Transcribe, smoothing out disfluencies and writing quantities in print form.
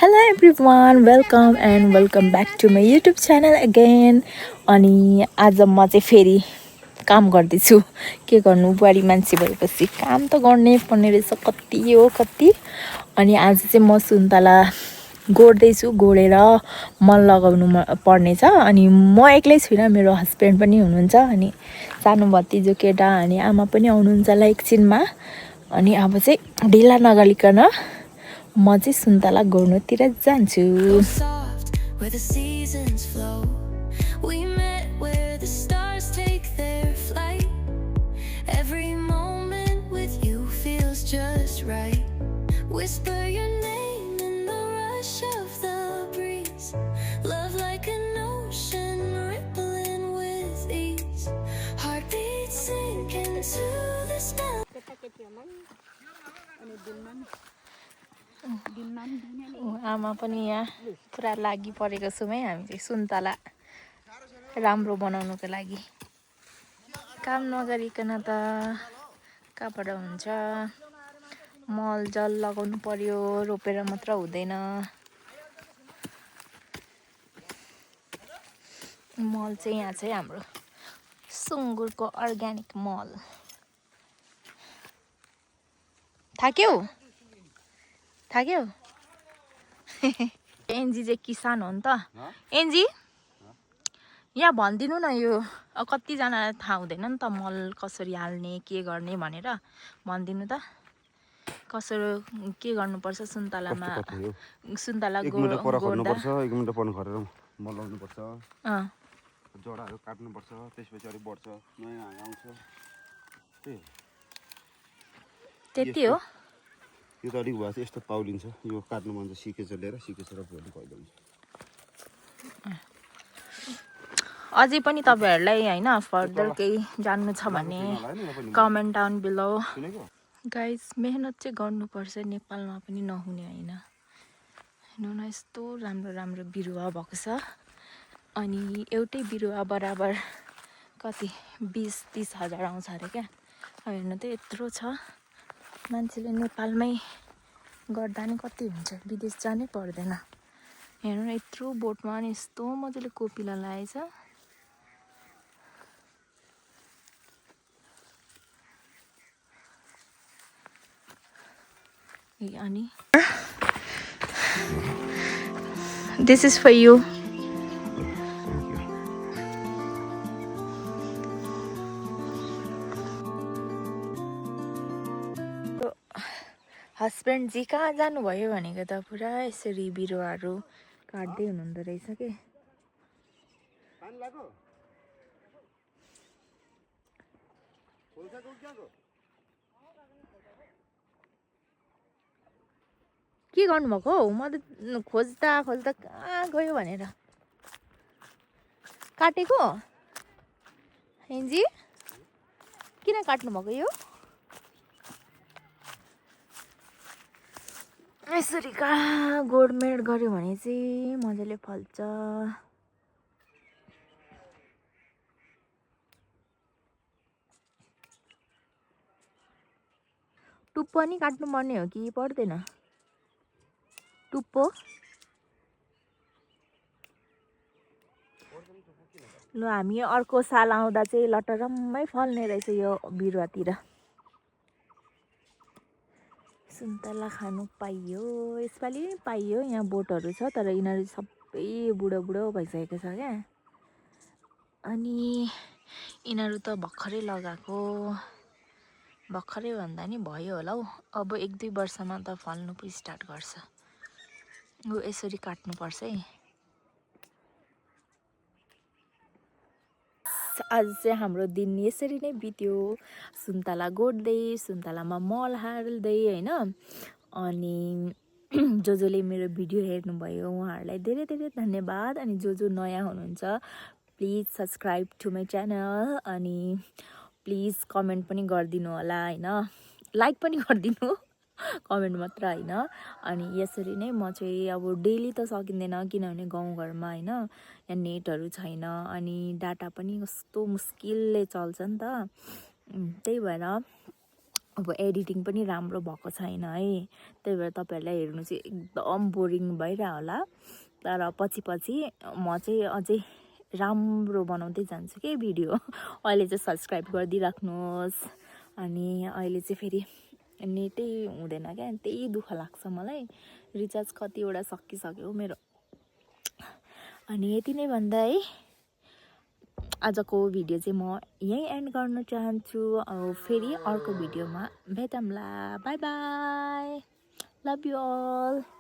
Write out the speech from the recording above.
Hello everyone, welcome back to my YouTube channel again. अनि आज म चाहिँ फेरि काम गर्दैछु। के गर्नु, बुहारी मान्छे भएपछि काम त गर्नै पर्ने रहेछ, कति हो कति। अनि आज चाहिँ म सुन्तला गोड्दैछु, गोडेर मल लगाउनु पर्ने छ। अनि म एक्लै छुइनँ, मेरो हस्बेन्ड पनि हुनुहुन्छ, अनि सानो भतिजो केटा अनि आमा पनि आउनुहुन्छ होला एकछिनमा। अनि अब चाहिँ ढिला नगरिकन म चाहिँ सुन्तला गोड्नुतिर जान्छु। Where the seasons flow, we met where the stars take their flight. Every moment with you feels just right. Whisper your name in the rush of the breeze. Love like an ocean rippling with ease. Heartbeats sink into the smell. आमा पनि यहाँ पुरा लागि परेको छौँ है। हामी चाहिँ सुन्तला राम्रो बनाउनुको लागि काम नगरिकन त कहाँबाट हुन्छ। मल जल लगाउनु पर्यो, रोपेर मात्र हुँदैन। मल चाहिँ यहाँ चाहिँ हाम्रो सुँगुरको अर्ग्यानिक मल। थाक्यौ एनजी चाहिँ किसान हो नि त। एनजी यहाँ भनिदिनु न, यो कतिजनालाई थाहा हुँदैन नि त, मल कसरी हाल्ने के गर्ने भनेर भनिदिनु त। कसरी के गर्नुपर्छ सुन्तलामा, सुन्तला गोड्दा 1 मिनेट पर्न खरेर मल लाउनुपर्छ, जडाहरू काट्नुपर्छ, त्यसपछि अलिक बढ्छ, नयाँ आउँछ। त्यति हो। यो त अलिक भएछ, यस्तो पाउलिन्छ। यो काट्नु मन चाहिँ सिकेछ, लिएर सिकेछ र भोलि कहिले हुन्छ। अझै पनि तपाईहरुलाई हैन फर्दर केही जान्नु छ भने कमेन्ट डाउन बिलो। गाइस, मेहनत चाहिँ गर्नुपर्छ, नेपालमा पनि नहुने हैन। हेर्नु न, यस्तो राम्रो राम्रो बिरुवा भएको छ। अनि एउटै बिरुवा बराबर कति 20-30 हजार आउँछ अरे क्या। हेर्नु त यत्रो छ। मान्छेले नेपालमै गर्दा नि कति हुन्छ, विदेश जानै पर्दैन। हेर्नु न, यत्रो बोटमा नि यस्तो मजाले कोपिला लागेछ। अनि this is for you. Husband ji कहाँ जानुभयो भनेको त पुरा यसरी बिरुवाहरू काट्दै हुनुहुँदो रहेछ के। के गर्नुभएको हौ? म त खोज्दा खोज्दा कहाँ गयो भनेर काटेको। हेन्जी किन काट्नु भएको यो? यसरी कहाँ गोडमेड गर्यो भने चाहिँ मजाले फल्छ। टुप्पो नि काट्नु पर्ने हो कि पर्दैन? टुप्पो ल, हामी अर्को साल आउँदा चाहिँ लटरम्मै फल्ने रहेछ यो बिरुवातिर। सुन्तला खानु पाइयो, यसपालि पाइयो। यहाँ बोटहरू छ, तर यिनीहरू सबै बुढो बुढो भइसकेको छ क्या। अनि यिनीहरू त भर्खरै लगाएको, भर्खरै भन्दा नि भयो होला हौ। अब 1-2 वर्षमा त फल्नु पो स्टार्ट गर्छ। यो यसरी काट्नुपर्छ है। आज चाहिँ हाम्रो दिन यसरी नै बित्यो, सुन्तला गोड्दै, सुन्तलामा मल हाल्दै हैन। अनि जसले मेरो भिडियो हेर्नुभयो उहाँहरूलाई धेरै धेरै धन्यवाद। अनि जो नयाँ हुनुहुन्छ please subscribe to my channel. अनि प्लिज कमेन्ट पनि गरिदिनु होला हैन, लाइक पनि गरिदिनु, कमेन्ट मात्र हैन। अनि यसरी नै म चाहिँ अब डेली त सकिँदैन, किनभने गाउँघरमा हैन यहाँ नेटहरू छैन, अनि डाटा पनि कस्तो मुस्किलले चल्छ नि त। त्यही भएर अब एडिटिङ पनि राम्रो भएको छैन है, त्यही भएर तपाईँहरूलाई हेर्नु चाहिँ एकदम बोरिङ भइरह्यो होला। तर पछि म चाहिँ अझै राम्रो बनाउँदै जान्छु के भिडियो। अहिले चाहिँ सब्सक्राइब गरिदिइराख्नुहोस्। अनि अहिले चाहिँ फेरि नेटै हुँदैन क्या, त्यही दुःख लाग्छ मलाई। रिचार्ज कतिवटा सकिसक्यो मेरो। अनि यति नै भन्दा है आजको भिडियो चाहिँ म यहीँ एन्ड गर्न चाहन्छु। अब फेरि अर्को भिडियोमा भेटौँला। Bye bye, love you all.